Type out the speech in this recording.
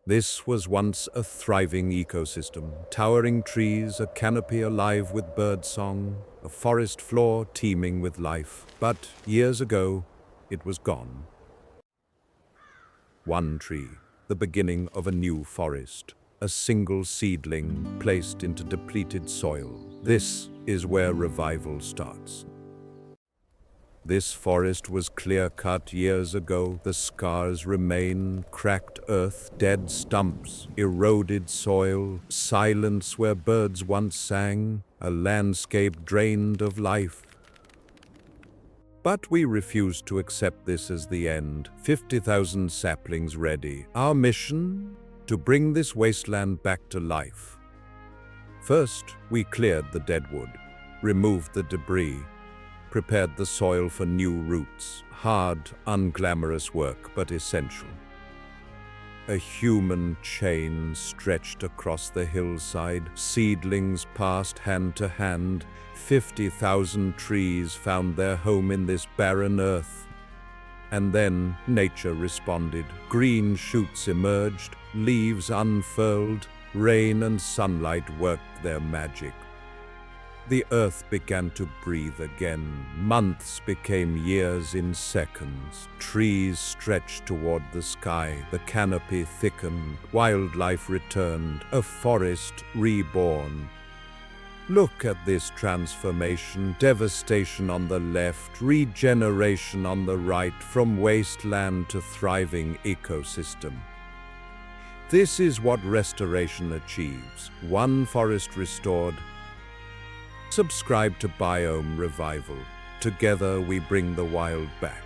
This was once a thriving ecosystem, towering trees, a canopy alive with birdsong, a forest floor teeming with life. But years ago, it was gone. One tree, the beginning of a new forest, a single seedling placed into depleted soil. This is where revival starts. This forest was clear-cut years ago. The scars remain: cracked earth, dead stumps, eroded soil, silence where birds once sang, a landscape drained of life. But we refuse to accept this as the end. 50,000 saplings ready. Our mission? To bring this wasteland back to life. First, we cleared the deadwood, removed the debris, prepared the soil for new roots. Hard, unglamorous work, but essential. A human chain stretched across the hillside. Seedlings passed hand to hand. 50,000 trees found their home in this barren earth. And then nature responded. Green shoots emerged, leaves unfurled, rain and sunlight worked their magic. The earth began to breathe again. Months became years in seconds. Trees stretched toward the sky. The canopy thickened. Wildlife returned. A forest reborn. Look at this transformation. Devastation on the left, regeneration on the right, from wasteland to thriving ecosystem. This is what restoration achieves. One forest restored. Subscribe to Biome Revival. Together we bring the wild back.